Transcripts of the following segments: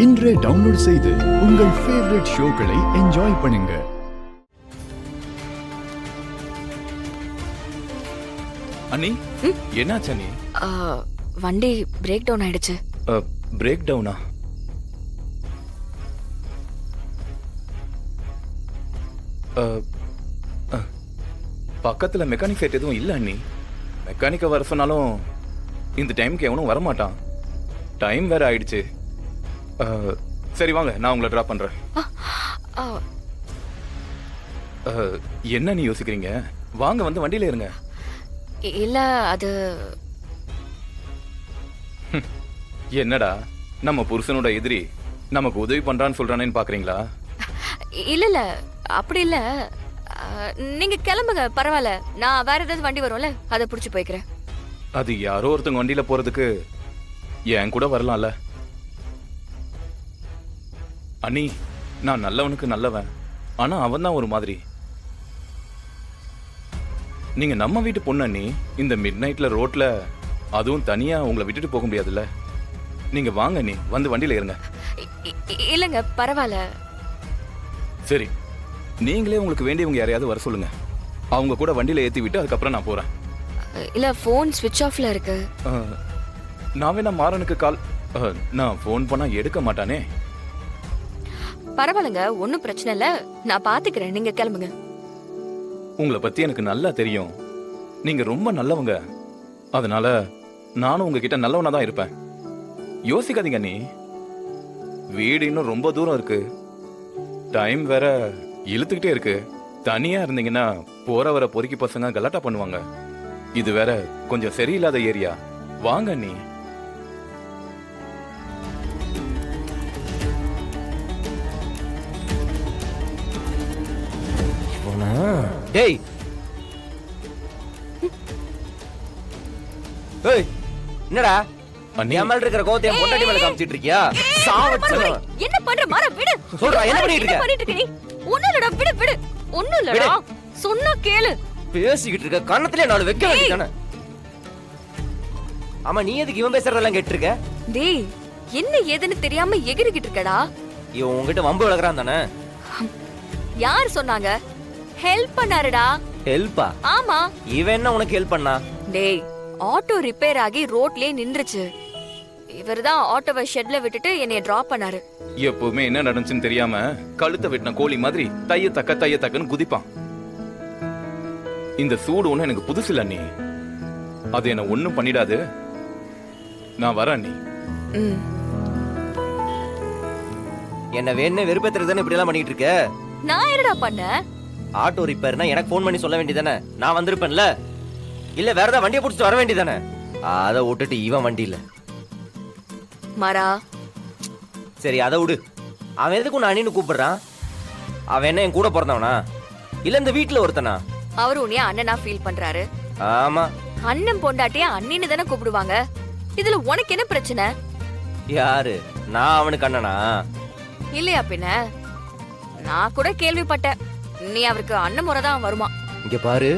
இன்றே டவுன்லோட் செய்து உங்கள் ஃபேவரட் ஷோக்களை என்ஜாய் பண்ணுங்க. அண்ணி, என்னாச்சு அண்ணி? வண்டி பிரேக் டவுன் ஆயிடுச்சு. பிரேக் டவுனா? பக்கத்துல மெக்கானிக் செட் எதுவும் இல்ல அண்ணி. மெக்கானிக்க வர சொன்னாலும் இந்த டைமுக்கு எவனும் வரமாட்டான். டைம் வேற ஆயிடுச்சு. சரி வாங்க, நான் உங்களை டிராப் பண்றேன். என்ன நீ யோசிக்கிறீங்க? வாங்க, வந்து வண்டியில இருங்க. இல்ல அது என்னடா, நம்ம புருஷனோட எதிரி நமக்கு உதவி பண்றான்னு சொல்றானேன்னு பாக்குறீங்களா? இல்ல அப்படி இல்ல. நீங்க கிளம்புங்க, பரவாயில்ல. நான் வேற ஏதாவது வண்டி வரும்ல, அதை புடிச்சு போய்க்கிறேன். அது யாரோ ஒருத்தங்க வண்டியில போறதுக்கு என் கூட வரலாம்ல அண்ணி. நான் நல்லவனுக்கு நல்லவன், ஆனா அவன் தான் ஒரு மாதிரி. நீங்க நம்ம வீட்டு பொண்ணு அண்ணி. இந்த மிட் நைட்ல ரோட்ல, அதுவும் தனியா உங்களை விட்டுட்டு போக முடியாதுல்ல. நீங்க வாங்க அண்ணி, வந்து வண்டியில இருங்க. இல்லங்க பரவாயில்ல. சரி, நீங்களே உங்களுக்கு வேண்டியவங்க யாரையாவது வர சொல்லுங்க. அவங்க கூட வண்டியில ஏத்தி விட்டு அதுக்கப்புறம் நான் போறேன். இல்ல, போன் ஸ்விட்ச் ஆஃப்ல இருக்கு. நான் வேணா மாறனுக்கு கால். நான் போன் பண்ணா எடுக்க மாட்டானே. பரவாயில்லங்க, ஒன்னும் பிரச்சனை இல்ல, நான் பாத்துக்கிறேன். நீங்க கிளம்புங்க. உங்களை பத்தி எனக்கு நல்லா தெரியும். நீங்க ரொம்ப நல்லவங்க. அதனால நானும் உங்ககிட்ட நல்லவனா தான் இருப்பேன். யோசிக்காதீங்க நீ. வீடு இன்னும் ரொம்ப தூரம் இருக்கு. டைம் வேற இழுத்துக்கிட்டே இருக்கு. தனியா இருந்தீங்கன்னா போற வர பொறுக்கி பசங்க கலாட்டா பண்ணுவாங்க. இது வேற கொஞ்சம் சரியில்லாத ஏரியா. வாங்க நீ. டேய் ஏய், என்னடா அண்ணி, என் மேல இருக்கிற கோவத்தை என் பொண்டாட்டி மேல காமிச்சிட்டு இருக்கியா? சாவடிச்சிடுவேன். என்ன பண்ற? மாற விடு. சொல்றா, என்ன பண்ணிட்டு இருக்க? நீ ஒண்ணும் இல்லடா, விடு விடு. ஒண்ணும் இல்லடா, சொன்னா கேளு. பேசிக்கிட்டு இருக்க, கண்ணத்திலே நாலு வைக்க வேண்டியதானே. ஆமா, நீ எதுக்கு இவன் பேசுறதெல்லாம் கேட்டு இருக்க? டேய், என்ன ஏதுன்னு தெரியாம எகிரிக்கிட்டு இருக்கடா. இவன் உன்கிட்ட வம்பு விளக்குறான் தானே? யார் சொன்னாங்க? ஹெல்ப் பண்ணாருடா. ஹெல்ப்பா? ஆமா. இவன் என்ன உனக்கு ஹெல்ப் பண்ணா? டேய், ஆட்டோ ரிப்பேர் ஆகி ரோட்லயே நின்றுச்சு. இவர்தான் ஆட்டோவை ஷெட்ல விட்டுட்டு என்னைய டிராப் பண்ணாரு. எப்பவுமே என்ன நடந்துச்சுன்னு தெரியாம கழுத்தை வெட்டின கோழி மாதிரி தைய தக்கன்னு குதிப்பான். இந்த சூடு ஒண்ணு எனக்கு புதுசு இல்ல நீ. அது என்ன ஒண்ணும் பண்ணிடாது. நான் வரேன் நீ. என்ன வேணே வெறுப்பேத்துறதுன்னு இப்படி எல்லாம் பண்ணிட்டு இருக்க? நான் என்னடா பண்ண? ஆட்டோ ரிப்பேர்னா எனக்கு போன் பண்ணி சொல்ல வேண்டியதானே? நான் வந்திருப்பேன்ல. இல்ல வேற ஏதாவது வண்டியை பிடிச்சிட்டு வர வேண்டியதானே? அதை விட்டுட்டு இவன் வண்டியில. மாறா, சரி அதை விடு. அவன் எதுக்கு உன்னை அண்ணின்னு கூப்பிடுறான்? அவன் என்ன என் கூட பிறந்தவனா இல்ல இந்த வீட்டுல ஒருத்தனா? அவரு உன்னைய அண்ணனா ஃபீல் பண்றாரு. ஆமா, அண்ணன் பொண்டாட்டிய அண்ணின்னு தானே கூப்பிடுவாங்க. இதுல உனக்கு என்ன பிரச்சனை? யாரு? நான் அவனுக்கு அண்ணனா? இல்லையா பின்ன? நான் கூட கேள்விப்பட்டேன், நீ அவருக்கு அண்ணன் முறை தான் வருமா. இங்க பாரு,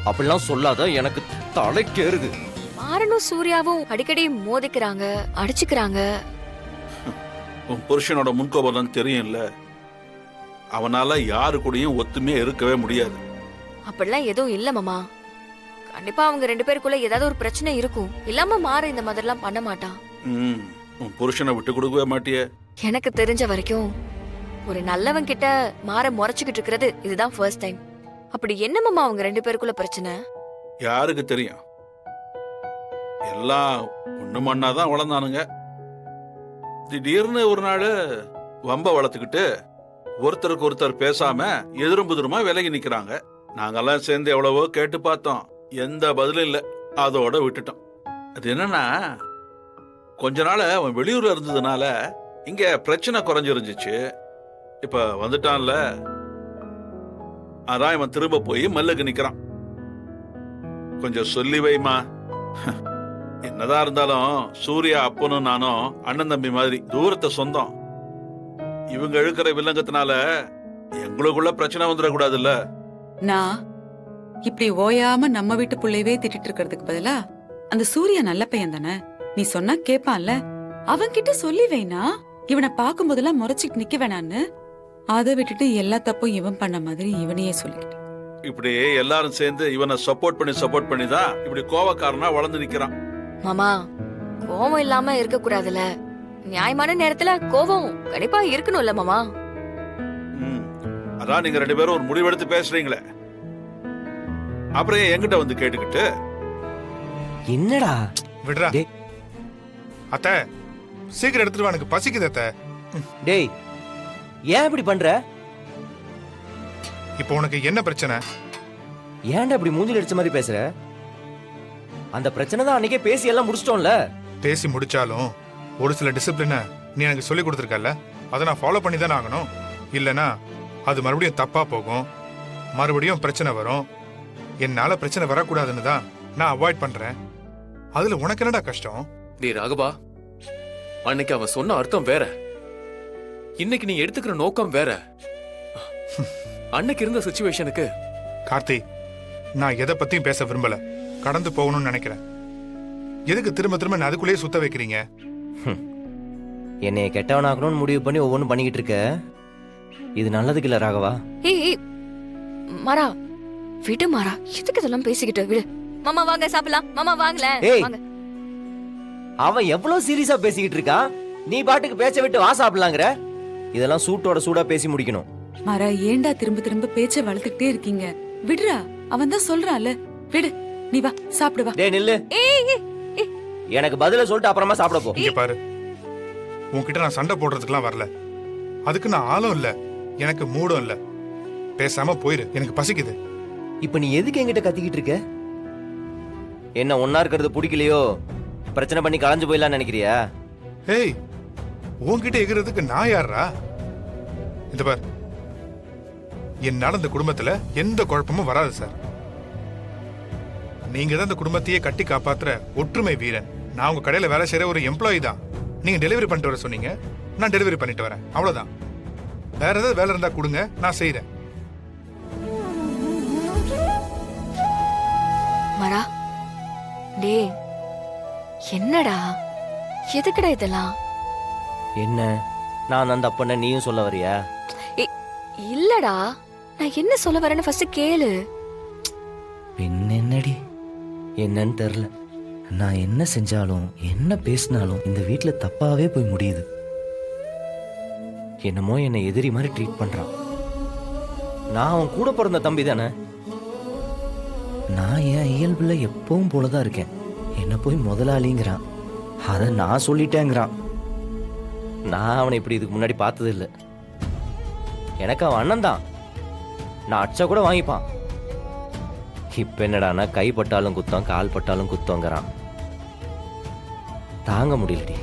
அப்படிலாம் சொல்லாத, எனக்கு தலைக்கேறுது. மாறனும் சூர்யாவும் அடிக்கடி மோதிக்கிறாங்க, அடிச்சுக்கிறாங்க. உன் புருஷனோட முன்கோபம் தெரியும்ல. அவனால யாரு கூடயும் ஒத்துமையா இருக்கவே முடியாது. அப்படிலாம் எதுவும் இல்ல மாமா. கண்டிப்பா அவங்க ரெண்டு பேருக்குள்ள ஏதாவது ஒரு பிரச்சனை இருக்கும். இல்லாம மாற இந்த மாதிரிலாம் பண்ண மாட்டான். உன் புருஷனை விட்டு கொடுக்கவே மாட்டியே. எனக்கு தெரிஞ்ச வரைக்கும் ஒரு நல்லவன் கிட்ட மாற முறைச்சுக்கிட்டு இருக்கிறது இதுதான் ஃபர்ஸ்ட் டைம். அப்படி என்ன மாமா அவங்க ரெண்டு பேருக்குள்ள பிரச்சனை? யாருக்கு தெரியும்? எல்லாம் ஒண்ணு மண்ணாதான் வளர்ந்தானுங்க. திடீர்னு ஒரு நாள் வம்ப வளர்த்துக்கிட்டு ஒருத்தருக்கு ஒருத்தர் பேசாம எதிரும் புதிருமா விலகி நிக்கிறாங்க. நாங்கெல்லாம் சேர்ந்து எவ்வளவோ கேட்டு பார்த்தோம், எந்த பதிலும் இல்லை. அதோட விட்டுட்டோம். அது என்னன்னா, கொஞ்ச நாள் அவன் வெளியூர்ல இருந்ததுனால இங்க பிரச்சனை குறைஞ்சிருந்துச்சு. இப்ப வந்துட்டான்ல, அதான் இவன் திரும்ப போய் மல்லுக்கு நிக்கிறான். கொஞ்சம் சொல்லி வைமா. என்னதான் இருந்தாலும் சூர்யா அப்பனும் நானும் அண்ணன் தம்பி மாதிரி தூரத்தை சொந்தம். இவங்க இழுக்கிற வில்லங்கத்தினால எங்களுக்குள்ள பிரச்சனை வந்துடக்கூடாதுல்ல. நான் இப்படி ஓயாம நம்ம வீட்டு புள்ளையவே திட்டிட்டு இருக்கிறதுக்கு பதிலா அந்த சூர்யா நல்ல பையன் தானே, நீ சொன்னா கேப்பான்ல, அவன்கிட்ட சொல்லி வைனா. இவனை பார்க்கும் போதெல்லாம் முறைச்சிட்டு நிக்க வேணான்னு அதை விட்டுட்டு எல்லா தப்பும் இவன் பண்ண மாதிரி இவனையே சொல்லிக்கிட்டு. இப்படி எல்லாரும் சேர்ந்து இவனை சப்போர்ட் பண்ணி தான் இப்படி கோவக்காரனா வளர்ந்து நிக்கிறான். மாமா கோவம் இல்லாம இருக்க கூடாதுல. நியாயமான நேரத்துல கோவம் கண்டிப்பா இருக்கணும்ல மாமா. ம். அதான் நீங்க 2 பேரும் ஒரு முடிவெடுத்து பேசுறீங்களே, அப்புறம் ஏன் என்கிட்ட வந்து கேட்டுக்கிட்டு? என்னடா விடுறா. டேய். அத்தை சீக்கிரம் எடுத்துட்டு வா, எனக்கு பசிக்குது அத்தை. டேய் ஏன் இப்படி பண்ற? இப்போ உனக்கு என்ன பிரச்சனை? ஏன்டா இப்படி மூஞ்சில அடிச்ச மாதிரி பேசுற? அந்த பிரச்சனை தான் அன்னைக்கே பேசி எல்லாம் முடிச்சிட்டோம்ல. பேசி முடிச்சாலும் ஒரு சில டிசிப்ளினை நீ எனக்கு சொல்லி கொடுத்துருக்கல, அதை நான் ஃபாலோ பண்ணி தானே ஆகணும். இல்லைன்னா அது மறுபடியும் தப்பா போகும், மறுபடியும் பிரச்சனை வரும். என்னால பிரச்சனை வரக்கூடாதுன்னு தான் நான் அவாய்ட் பண்றேன். அதுல உனக்கு என்னடா கஷ்டம்? டேய் ராகவா, அன்னைக்கு அவன் சொன்ன அர்த்தம் வேற, இன்னைக்கு நீ எடுத்துக்கிற நோக்கம் வேற. அன்னைக்கு இருந்த சிச்சுவேஷனுக்கு கார்த்தி, நான் எதை பத்தியும் பேச விரும்பல, கடந்து போகணும்னு நினைக்கிறேன். எதுக்கு திரும்ப திரும்ப நான் அதுக்குள்ளேயே சுத்த வைக்கிறீங்க? என்னைய கெட்டவனாக்கணும்னு முடிவு பண்ணி ஒவ்வொன்றும் பண்ணிக்கிட்டு இருக்க. இது நல்லதுக்கு இல்ல ராகவா. ஏய் மாறா விடு மாறா, எதுக்கு இதெல்லாம் பேசிக்கிட்டு விடு. மாமா வாங்க சாப்பிடலாம். மாமா வாங்கல ஏய். வாங்க. அவன் எவ்வளவு சீரியஸா பேசிக்கிட்டு இருக்கான், நீ பாட்டுக்கு பேச்ச விட்டு வா சாப்பிடலாங்கிற. இதெல்லாம் சூட்டோட சூடா பேசி முடிக்கணும். மாறா ஏன்டா திரும்ப திரும்ப பேச்ச வளர்த்துக்கிட்டே இருக்கீங்க? விடுறா, அவன் தான் சொல்றான்ல. விடு, நீ வா சாப்பிடு வா. டேய் நில்லு. எனக்கு பதில சொல்லிட்டு அப்புறமா சாப்பிட போ. இங்க பாரு, உன்கிட்ட நான் சண்டை போடுறதுக்குலாம் வரல. அதுக்கு நான் ஆளும் இல்ல, எனக்கு மூடும் இல்ல. பேசாம போயிரு, எனக்கு பசிக்குது. இப்ப நீ எதுக்கு என்கிட்ட கத்திக்கிட்டு இருக்க? என்ன ஒன்னா இருக்கிறது பிடிக்கலையோ, பிரச்சனை பண்ணி கலைஞ்சு போயிடலாம்னு நினைக்கிறியா? ஏய், உன்கிட்ட எகிறதுக்கு நான் யாரா? இந்த பார், என்னால இந்த குடும்பத்துல எந்த குழப்பமும் வராது சார். நீங்க தான் இந்த குடும்பத்தையே கட்டி காப்பாத்துற ஒற்றுமை வீரன். நான் உங்க கடையில வேலை செய்யற ஒரு எம்ப்ளாயி தான். நீங்க டெலிவரி பண்ணிட்டு வர சொன்னீங்க, நான் டெலிவரி பண்ணிட்டு வரேன், அவ்வளவுதான். வேற ஏதாவது வேலை இருந்தா கொடுங்க, நான் செய்யறேன். மாறா டேய், என்னடா எதுக்குடா இதெல்லாம்? என்ன நான் அந்த அப்பன நீயும் சொல்ல வரியா? இல்லடா, நான் என்ன சொல்ல வரேன்னு ஃபர்ஸ்ட் கேளு. என்னடி என்னன்னு தெரியல. நான் என்ன செஞ்சாலும் என்ன பேசினாலும் இந்த வீட்ல தப்பாவே போய் முடியுது. என்னமோ என்னை எதிரி மாதிரி ட்ரீட் பண்றான். நான் அவன் கூட பிறந்த தம்பி தானே. நான் என் இயல்புல எப்பவும் போலதான் இருக்கேன். என்ன போய் முதலாளிங்கிறான், அத நான் சொல்லிட்டேங்கிறான். நான் அவனை இப்படி இதுக்கு முன்னாடி பார்த்தது இல்லை. எனக்கு அவன் அண்ணன் தான், நான் அடிச்சா கூட வாங்கிப்பான். இப்ப என்னடானா கை பட்டாலும் குத்தம், கால் பட்டாலும் குத்தங்கிறான். தாங்க முடியலடி.